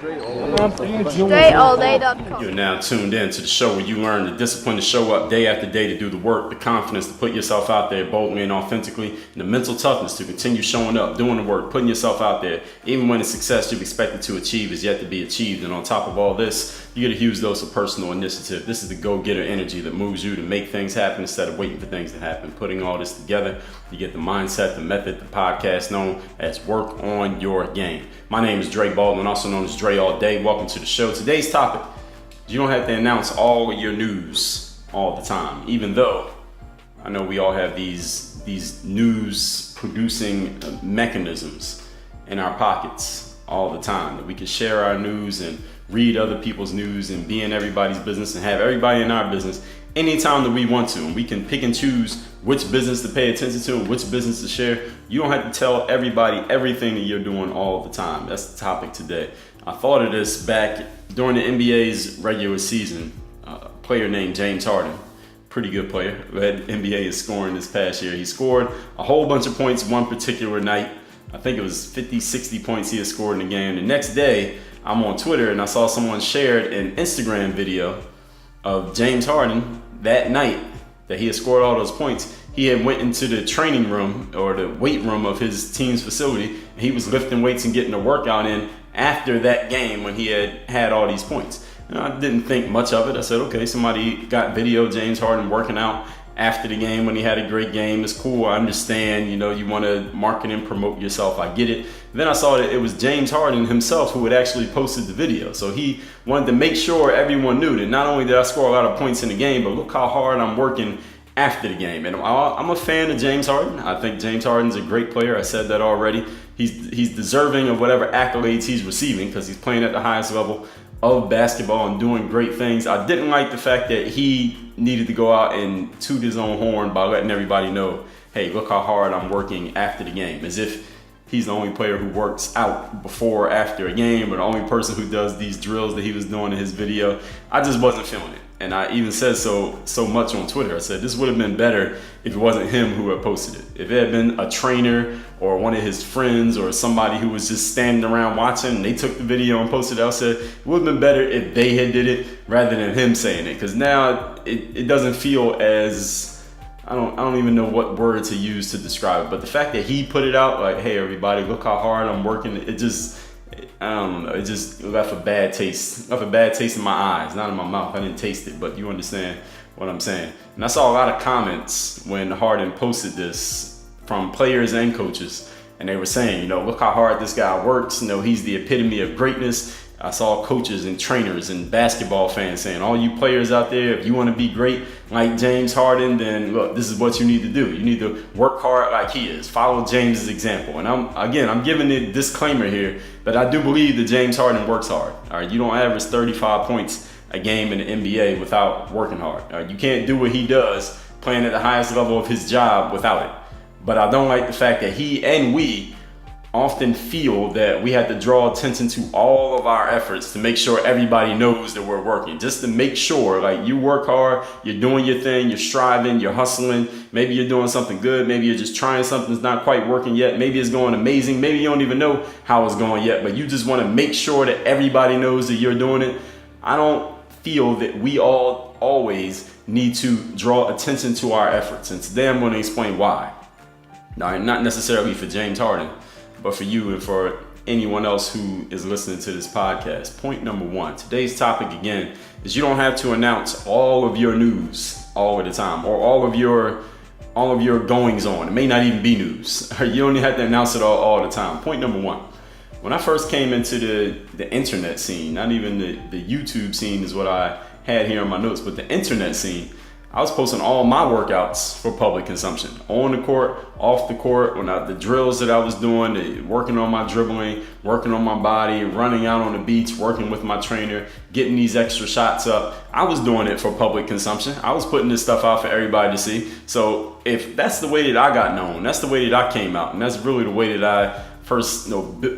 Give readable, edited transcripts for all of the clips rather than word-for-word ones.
DreAllDay.com. You're now tuned in to the show where you learn the discipline to show up day after day to do the work, the confidence to put yourself out there boldly and authentically, and the mental toughness to continue showing up, doing the work, putting yourself out there, even when the success you've expected to achieve is yet to be achieved. And on top of all this, you get a huge dose of personal initiative. This is the go-getter energy that moves you to make things happen instead of waiting for things to happen. Putting all this together, you get the mindset, the method, the podcast known as Work on Your Game. My name is Dre Baldwin, also known as Dre All Day. Welcome to the show. Today's topic: you don't have to announce all of your news all the time, even though I know we all have these news producing mechanisms in our pockets all the time, that we can share our news and read other people's news and be in everybody's business and have everybody in our business anytime that we want to, and we can pick and choose which business to pay attention to and which business to share. You don't have to tell everybody everything that you're doing all the time. That's the topic today. I thought of this back during the NBA's regular season. A player named James Harden, pretty good player, who had NBA is scoring this past year. He scored a whole bunch of points one particular night. I think it was 50, 60 points he had scored in the game. The next day, I'm on Twitter and I saw someone shared an Instagram video of James Harden that night that he had scored all those points. He had went into the training room or the weight room of his team's facility, and he was lifting weights and getting a workout in after that game when he had all these points. And I didn't think much of it. I said, okay, somebody got video of James Harden working out after the game when he had a great game. It's cool. I understand, you want to market and promote yourself. I get it. Then I saw that it was James Harden himself who had actually posted the video. So he wanted to make sure everyone knew that not only did I score a lot of points in the game, but look how hard I'm working after the game. And I'm a fan of James Harden. I think James Harden's a great player. I said that already. He's deserving of whatever accolades he's receiving because he's playing at the highest level of basketball and doing great things. I didn't like the fact that he needed to go out and toot his own horn by letting everybody know, hey, look how hard I'm working after the game, as if he's the only player who works out before or after a game, or the only person who does these drills that he was doing in his video. I just wasn't feeling it. And I even said so much on Twitter. I said this would have been better if it wasn't him who had posted it. If it had been a trainer or one of his friends or somebody who was just standing around watching and they took the video and posted it, I said it would have been better if they had did it rather than him saying it. Because now it doesn't feel as, I don't even know what word to use to describe it. But the fact that he put it out like, hey everybody, look how hard I'm working, it just, I don't know, it just left a bad taste. Left a bad taste in my eyes, not in my mouth. I didn't taste it, but you understand what I'm saying. And I saw a lot of comments when Harden posted this from players and coaches, and they were saying, look how hard this guy works. He's the epitome of greatness. I saw coaches and trainers and basketball fans saying, all you players out there, if you want to be great like James Harden, then look, this is what you need to do. You need to work hard like he is. Follow James's example. And I'm giving a disclaimer here that I do believe that James Harden works hard. All right, you don't average 35 points a game in the NBA without working hard. All right, you can't do what he does playing at the highest level of his job without it. But I don't like the fact that he and we often feel that we have to draw attention to all of our efforts to make sure everybody knows that we're working, just to make sure like you work hard, you're doing your thing, you're striving, you're hustling. Maybe you're doing something good. Maybe you're just trying something that's not quite working yet. Maybe it's going amazing. Maybe you don't even know how it's going yet, but you just want to make sure that everybody knows that you're doing it. I don't feel that we all always need to draw attention to our efforts. And today I'm going to explain why. Now, not necessarily for James Harden, but for you and for anyone else who is listening to this podcast. Point number one, today's topic again is you don't have to announce all of your news all of the time, or all of your goings on. It may not even be news. You don't have to announce it all the time. Point number one, when I first came into the internet scene, not even the YouTube scene is what I had here in my notes, but the internet scene, I was posting all my workouts for public consumption, on the court, off the court, the drills that I was doing, working on my dribbling, working on my body, running out on the beach, working with my trainer, getting these extra shots up. I was doing it for public consumption. I was putting this stuff out for everybody to see. So if that's the way that I got known, that's the way that I came out, and that's really the way that I first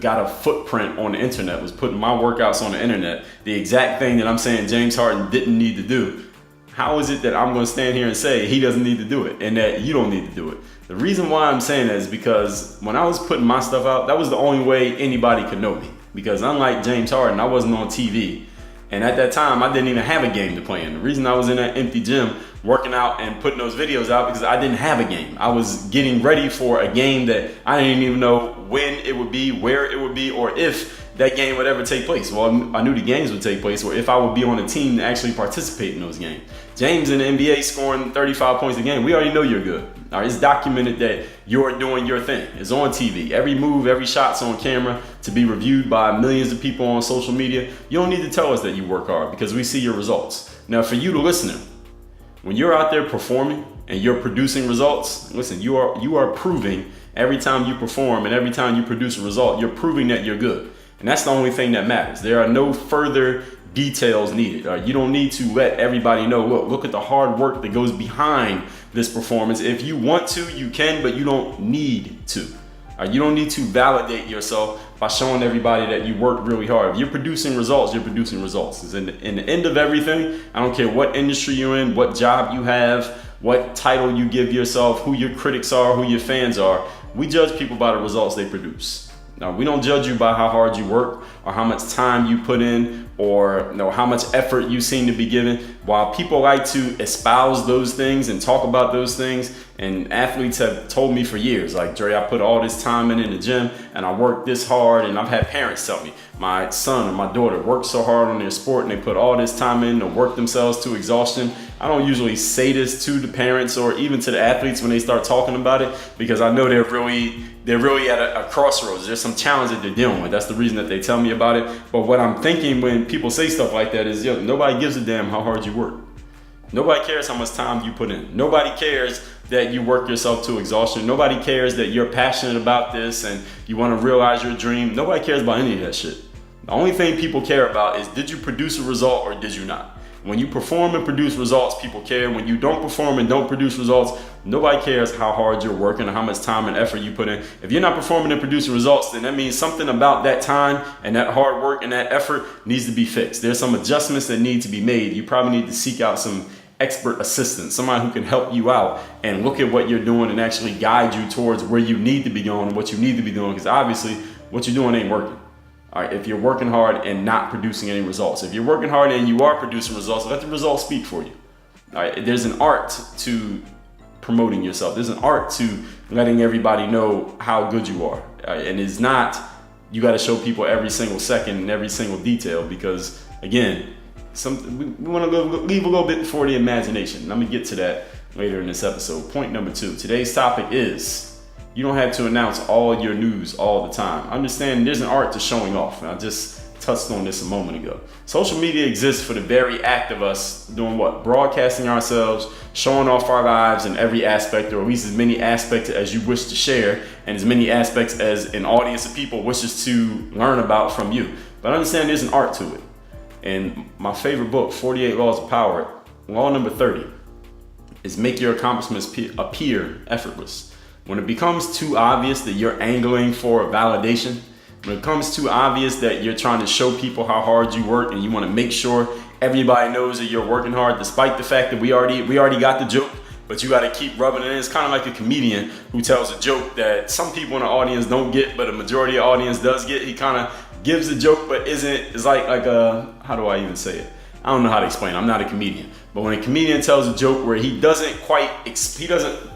got a footprint on the internet, was putting my workouts on the internet, the exact thing that I'm saying James Harden didn't need to do. How is it that I'm going to stand here and say he doesn't need to do it and that you don't need to do it? The reason why I'm saying that is because when I was putting my stuff out, that was the only way anybody could know me. because unlike James Harden, I wasn't on TV. And at that time, I didn't even have a game to play in. The reason I was in that empty gym working out and putting those videos out because I didn't have a game. I was getting ready for a game that I didn't even know when it would be, where it would be, or if that game would ever take place. Well, I knew the games would take place, or if I would be on a team to actually participate in those games. James in the NBA scoring 35 points a game, we already know you're good. All right, it's documented that you're doing your thing. It's on TV. Every move, every shot's on camera to be reviewed by millions of people on social media. You don't need to tell us that you work hard because we see your results. Now, for you, the listener, when you're out there performing and you're producing results, listen, you are proving every time you perform and every time you produce a result, you're proving that you're good. And that's the only thing that matters. There are no further details needed. You don't need to let everybody know, look at the hard work that goes behind this performance. If you want to, you can, but you don't need to. You don't need to validate yourself by showing everybody that you work really hard. If you're producing results, you're producing results. It's in the end of everything. I don't care what industry you're in, what job you have, what title you give yourself, who your critics are, who your fans are. We judge people by the results they produce. Now, we don't judge you by how hard you work or how much time you put in or how much effort you seem to be giving. While people like to espouse those things and talk about those things, and athletes have told me for years, like, Dre, I put all this time in the gym and I work this hard, and I've had parents tell me, my son or my daughter worked so hard on their sport and they put all this time in to work themselves to exhaustion. I don't usually say this to the parents or even to the athletes when they start talking about it, because I know they're really at a crossroads. There's some challenge that they're dealing with. That's the reason that they tell me about it. But what I'm thinking when people say stuff like that is, nobody gives a damn how hard you work. Nobody cares how much time you put in. Nobody cares that you work yourself to exhaustion. Nobody cares that you're passionate about this and you want to realize your dream. Nobody cares about any of that shit. The only thing people care about is, did you produce a result or did you not? When you perform and produce results, people care. When you don't perform and don't produce results, nobody cares how hard you're working or how much time and effort you put in. If you're not performing and producing results, then that means something about that time and that hard work and that effort needs to be fixed. There's some adjustments that need to be made. You probably need to seek out some expert assistance, somebody who can help you out and look at what you're doing and actually guide you towards where you need to be going and what you need to be doing, because obviously what you're doing ain't working. All right, if you're working hard and not producing any results. If you're working hard and you are producing results, let the results speak for you. All right, there's an art to promoting yourself. There's an art to letting everybody know how good you are. All right, and it's not, you got to show people every single second and every single detail, because again, we want to leave a little bit for the imagination. Let me get to that later in this episode. Point number 2. Today's topic is, you don't have to announce all your news all the time. Understand there's an art to showing off. And I just touched on this a moment ago. Social media exists for the very act of us doing what? Broadcasting ourselves, showing off our lives in every aspect, or at least as many aspects as you wish to share, and as many aspects as an audience of people wishes to learn about from you. But understand there's an art to it. And my favorite book, 48 Laws of Power, law number 30, is make your accomplishments appear effortless. When it becomes too obvious that you're angling for validation, when it becomes too obvious that you're trying to show people how hard you work and you want to make sure everybody knows that you're working hard, despite the fact that we already got the joke, but you got to keep rubbing it in. It's kind of like a comedian who tells a joke that some people in the audience don't get, but a majority of the audience does get. He kind of gives a joke, but it's like a, how do I even say it? I don't know how to explain it. I'm not a comedian. But when a comedian tells a joke where he doesn't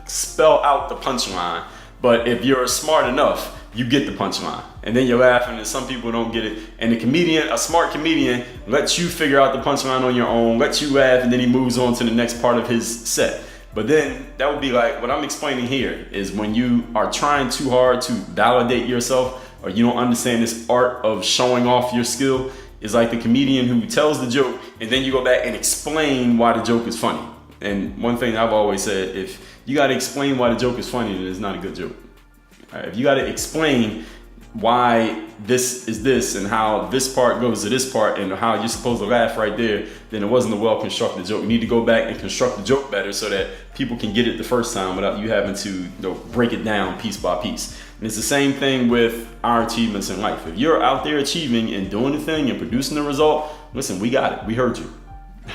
spell out the punchline, but if you're smart enough, you get the punchline. And then you're laughing and some people don't get it. And a smart comedian lets you figure out the punchline on your own, lets you laugh, and then he moves on to the next part of his set. But then that would be like, what I'm explaining here is when you are trying too hard to validate yourself, or you don't understand this art of showing off your skill, is like the comedian who tells the joke and then you go back and explain why the joke is funny. And one thing I've always said, if you got to explain why the joke is funny, then it's not a good joke. All right, if you got to explain why this is this and how this part goes to this part and how you're supposed to laugh right there, then it wasn't a well-constructed joke. You need to go back and construct the joke better so that people can get it the first time without you having to break it down piece by piece. And it's the same thing with our achievements in life. If you're out there achieving and doing the thing and producing the result, listen, we got it. We heard you.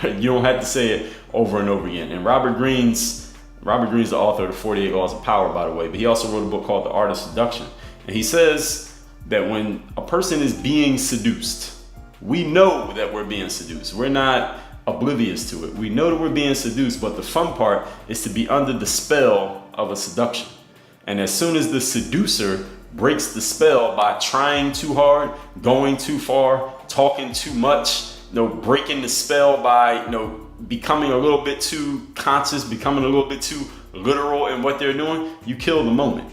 You don't have to say it over and over again. And Robert Greene's the author of the 48 Laws of Power, by the way, but he also wrote a book called The Art of Seduction. And he says, that when a person is being seduced, we know that we're being seduced. We're not oblivious to it. We know that we're being seduced, but the fun part is to be under the spell of a seduction. And as soon as the seducer breaks the spell by trying too hard, going too far, talking too much, breaking the spell by, becoming a little bit too conscious, becoming a little bit too literal in what they're doing, you kill the moment.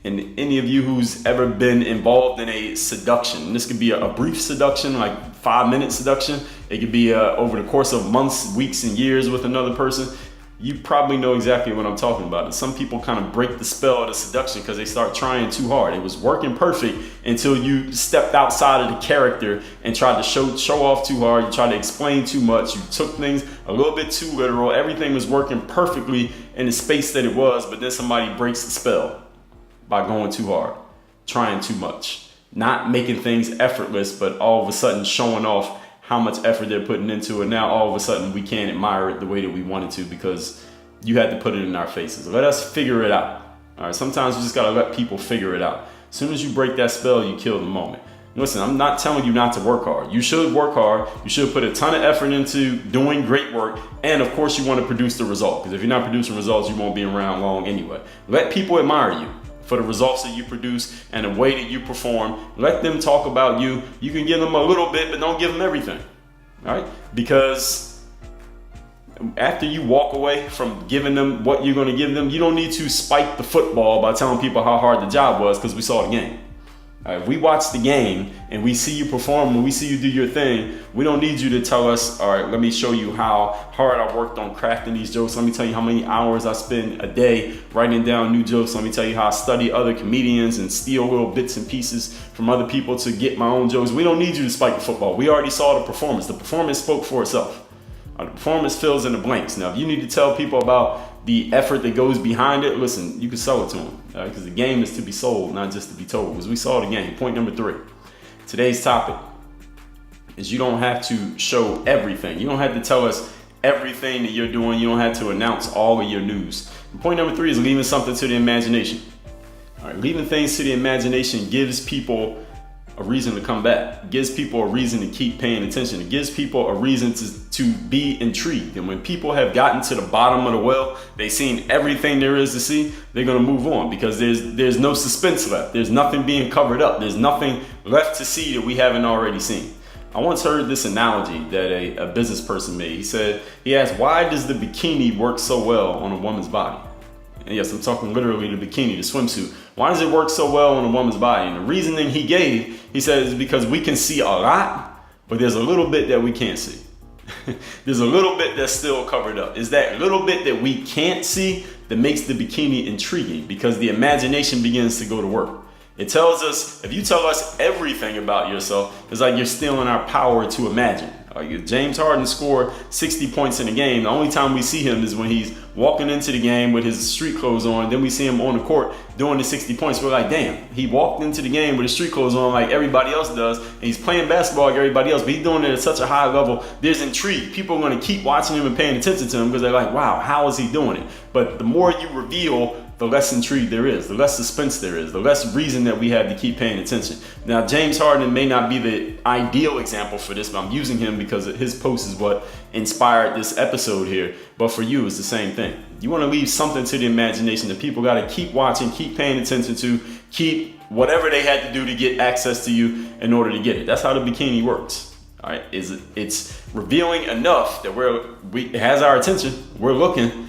And any of you who's ever been involved in a seduction, this could be a brief seduction, like 5-minute seduction. It could be over the course of months, weeks, and years with another person. You probably know exactly what I'm talking about. And some people kind of break the spell of the seduction because they start trying too hard. It was working perfect until you stepped outside of the character and tried to show off too hard. You tried to explain too much. You took things a little bit too literal. Everything was working perfectly in the space that it was, but then somebody breaks the spell by going too hard, trying too much, not making things effortless, but all of a sudden showing off how much effort they're putting into it. Now all of a sudden we can't admire it the way that we wanted to because you had to put it in our faces. Let us figure it out. All right, sometimes you just gotta let people figure it out. As soon as you break that spell, you kill the moment. Listen, I'm not telling you not to work hard. You should work hard. You should put a ton of effort into doing great work. And of course you want to produce the result, because if you're not producing results, you won't be around long anyway. Let people admire you for the results that you produce and the way that you perform. Let them talk about you. You can give them a little bit, but don't give them everything. All right? Because after you walk away from giving them what you're going to give them, you don't need to spike the football by telling people how hard the job was, because we saw the game. All right, if we watch the game and we see you perform, when we see you do your thing, we don't need you to tell us, all right, let me show you how hard I worked on crafting these jokes. Let me tell you how many hours I spend a day writing down new jokes. Let me tell you how I study other comedians and steal little bits and pieces from other people to get my own jokes. We don't need you to spike the football. We already saw the performance. The performance spoke for itself. The performance fills in the blanks. Now, if you need to tell people about the effort that goes behind it, listen, you can sell it to them, because the game is to be sold, not just to be told, because we saw the game. Point number 3. Today's topic is you don't have to show everything. You don't have to tell us everything that you're doing. You don't have to announce all of your news. And point number 3 is leaving something to the imagination. All right, leaving things to the imagination gives people a reason to come back. It gives people a reason to keep paying attention. It gives people a reason to be intrigued. And when people have gotten to the bottom of the well, they've seen everything there is to see, they're going to move on, because there's no suspense left. There's nothing being covered up. There's nothing left to see that we haven't already seen. I once heard this analogy that a business person made. He asked, why does the bikini work so well on a woman's body? And yes, I'm talking literally the bikini, the swimsuit. Why does it work so well on a woman's body? And the reasoning he gave, he said, is because we can see a lot, but there's a little bit that we can't see. There's a little bit that's still covered up. It's that little bit that we can't see that makes the bikini intriguing, because the imagination begins to go to work. It tells us, if you tell us everything about yourself, it's like you're stealing our power to imagine. James Harden scored 60 points in a game. The only time we see him is when he's walking into the game with his street clothes on. Then we see him on the court doing the 60 points. We're like, damn, he walked into the game with his street clothes on like everybody else does. And he's playing basketball like everybody else, but he's doing it at such a high level. There's intrigue. People are going to keep watching him and paying attention to him because they're like, wow, how is he doing it? But the more you reveal, the less intrigue there is, the less suspense there is, the less reason that we have to keep paying attention. Now, James Harden may not be the ideal example for this, but I'm using him because his post is what inspired this episode here. But for you, it's the same thing. You want to leave something to the imagination that people got to keep watching, keep paying attention to, keep whatever they had to do to get access to you in order to get it. That's how the bikini works. All right, it's revealing enough that it has our attention. We're looking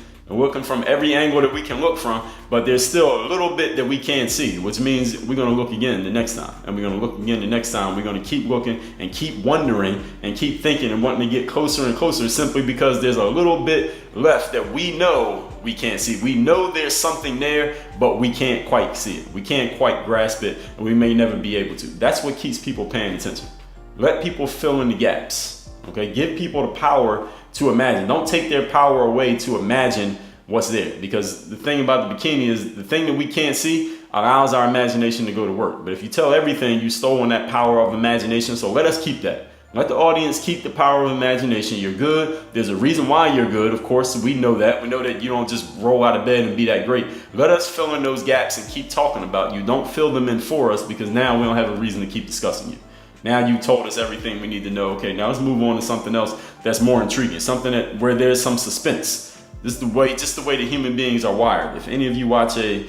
from every angle that we can look from, but there's still a little bit that we can't see, which means we're going to look again the next time, and we're going to look again the next time. We're going to keep looking and keep wondering and keep thinking and wanting to get closer and closer, simply because there's a little bit left that we know we can't see. We know there's something there, but we can't quite see it. We can't quite grasp it, and we may never be able to. That's what keeps people paying attention. Let people fill in the gaps. Okay, give people the power to imagine. Don't take their power away to imagine what's there, because the thing about the bikini is the thing that we can't see allows our imagination to go to work. But if you tell everything, you stolen that power of imagination. So let us keep that. Let the audience keep the power of imagination. You're good. There's a reason why you're good. Of course, we know that. We know that you don't just roll out of bed and be that great. Let us fill in those gaps and keep talking about you. Don't fill them in for us, because now we don't have a reason to keep discussing you. Now you told us everything we need to know. Okay, now let's move on to something else that's more intriguing, something where there's some suspense. This is just the way that human beings are wired. If any of you watch a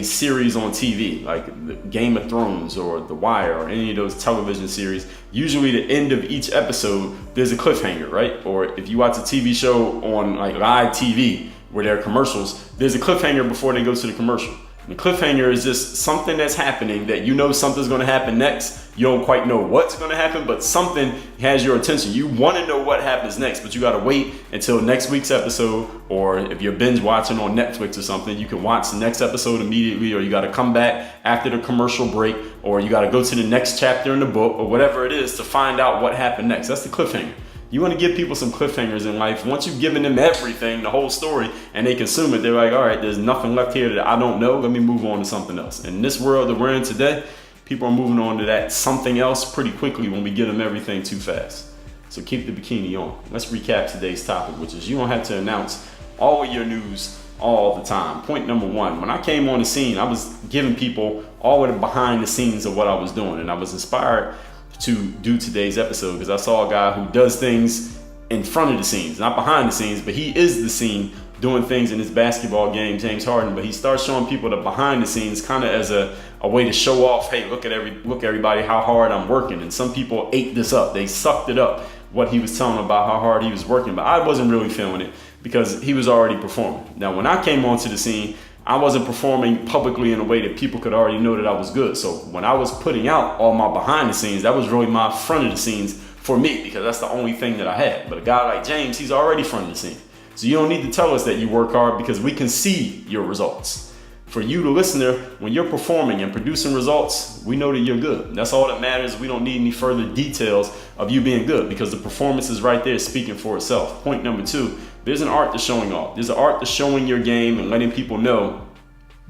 series on TV, like Game of Thrones or The Wire or any of those television series, usually the end of each episode, there's a cliffhanger, right? Or if you watch a TV show on like live TV where there are commercials, there's a cliffhanger before they go to the commercial. And the cliffhanger is just something that's happening that you know something's going to happen next. You don't quite know what's going to happen, but something has your attention. You want to know what happens next, but you got to wait until next week's episode, or if you're binge watching on Netflix or something, you can watch the next episode immediately, or you got to come back after the commercial break, or you got to go to the next chapter in the book, or whatever it is to find out what happened next. That's the cliffhanger. You want to give people some cliffhangers in life. Once you've given them everything, the whole story, and they consume it, they're like, all right, there's nothing left here that I don't know. Let me move on to something else. In this world that we're in today, people are moving on to that something else pretty quickly when we give them everything too fast. So keep the bikini on. Let's recap today's topic, which is you don't have to announce all of your news all the time. Point number one, when I came on the scene, I was giving people all of the behind the scenes of what I was doing, and I was inspired to do today's episode because I saw a guy who does things in front of the scenes, not behind the scenes, but he is the scene doing things in his basketball game, James Harden. But he starts showing people the behind the scenes kind of as a way to show off, hey, look everybody how hard I'm working. And some people ate this up. They sucked it up, what he was telling them about how hard he was working. But I wasn't really feeling it because he was already performing. Now, when I came onto the scene, I wasn't performing publicly in a way that people could already know that I was good. So when I was putting out all my behind the scenes, that was really my front of the scenes for me, because that's the only thing that I had. But a guy like James, he's already front of the scene. So you don't need to tell us that you work hard, because we can see your results. For you, the listener, when you're performing and producing results, we know that you're good. That's all that matters. We don't need any further details of you being good, because the performance is right there speaking for itself. Point number two, there's an art to showing off. There's an art to showing your game and letting people know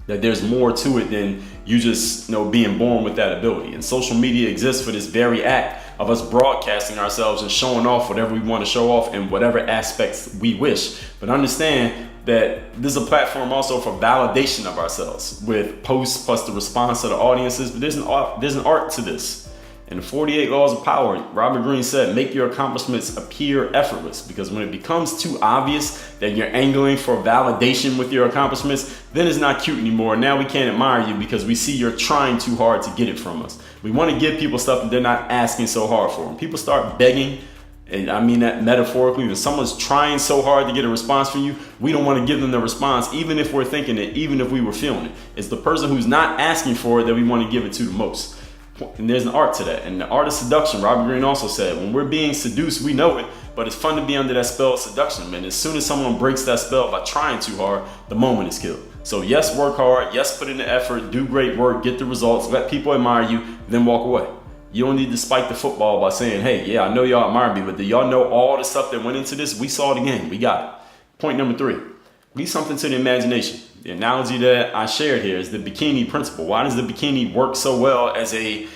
that there's more to it than you just being born with that ability. And social media exists for this very act of us broadcasting ourselves and showing off whatever we want to show off in whatever aspects we wish. But understand that this is a platform also for validation of ourselves with posts plus the response of the audiences. But there's an art to this. In the 48 Laws of Power, Robert Greene said, make your accomplishments appear effortless, because when it becomes too obvious that you're angling for validation with your accomplishments, then it's not cute anymore. Now we can't admire you because we see you're trying too hard to get it from us. We want to give people stuff that they're not asking so hard for. When people start begging, and I mean that metaphorically, when someone's trying so hard to get a response from you, we don't want to give them the response, even if we're thinking it, even if we were feeling it. It's the person who's not asking for it that we want to give it to the most. And there's an art to that. And the art of seduction, Robert Greene also said, when we're being seduced, we know it, but it's fun to be under that spell of seduction. And as soon as someone breaks that spell by trying too hard, the moment is killed. So yes, work hard. Yes, put in the effort, do great work, get the results, let people admire you, then walk away. You don't need to spike the football by saying, hey, yeah, I know y'all admire me, but do y'all know all the stuff that went into this? We saw the game. We got it. Point number three, leave something to the imagination. The analogy that I shared here is the bikini principle. Why does the bikini work so well as a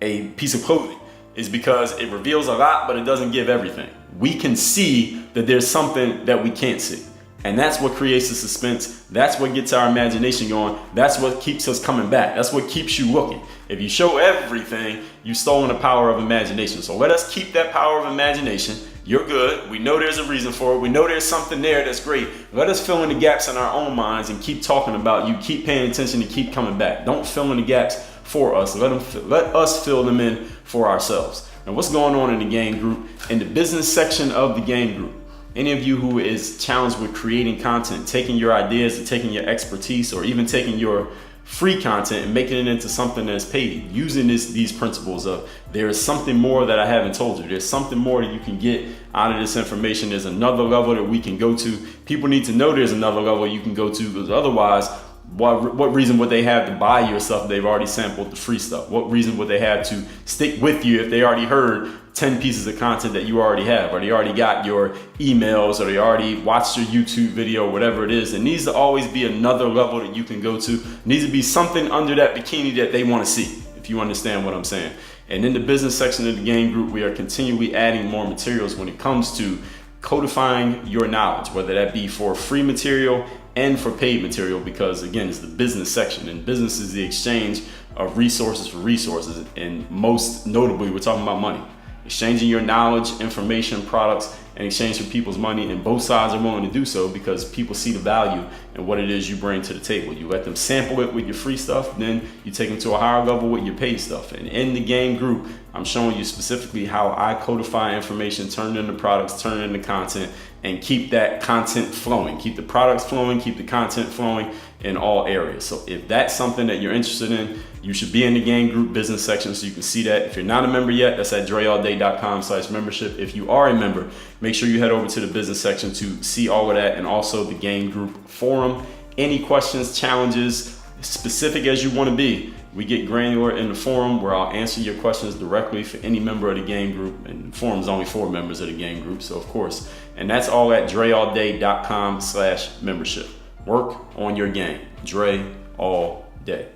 piece of clothing? Is because it reveals a lot, but it doesn't give everything. We can see that there's something that we can't see. And that's what creates the suspense. That's what gets our imagination going. That's what keeps us coming back. That's what keeps you looking. If you show everything, you've stolen the power of imagination. So let us keep that power of imagination. You're good. We know there's a reason for it. We know there's something there that's great. Let us fill in the gaps in our own minds and keep talking about you. Keep paying attention and keep coming back. Don't fill in the gaps for us. Let us fill them in for ourselves. And what's going on in the game group? In the business section of the game group, any of you who is challenged with creating content, taking your ideas and taking your expertise, or even taking your free content and making it into something that's paid, using these principles of there is something more that I haven't told you. There's something more that you can get out of this information. There's another level that we can go to. People need to know there's another level you can go to, because otherwise, what reason would they have to buy your stuff if they've already sampled the free stuff? What reason would they have to stick with you if they already heard 10 pieces of content that you already have, or they already got your emails, or they already watched your YouTube video, whatever it is? There needs to always be another level that you can go to. There needs to be something under that bikini that they want to see, if you understand what I'm saying. And in the business section of the game group, we are continually adding more materials when it comes to codifying your knowledge, whether that be for free material and for paid material, because again, it's the business section, and business is the exchange of resources for resources. And most notably, we're talking about money. Exchanging your knowledge, information, products in exchange for people's money, and both sides are willing to do so because people see the value in what it is you bring to the table. You let them sample it with your free stuff, then you take them to a higher level with your paid stuff. And in the game group, I'm showing you specifically how I codify information, turn it into products, turn it into content, and keep that content flowing. Keep the products flowing, keep the content flowing in all areas. So if that's something that you're interested in, you should be in the game group business section so you can see that. If you're not a member yet, that's at dreallday.com/membership. If you are a member, make sure you head over to the business section to see all of that, and also the game group forum. Any questions, challenges, specific as you want to be, we get granular in the forum where I'll answer your questions directly for any member of the game group. And the forum is only for members of the game group, so of course. And that's all at dreallday.com/membership. Work on your game. Dre all day.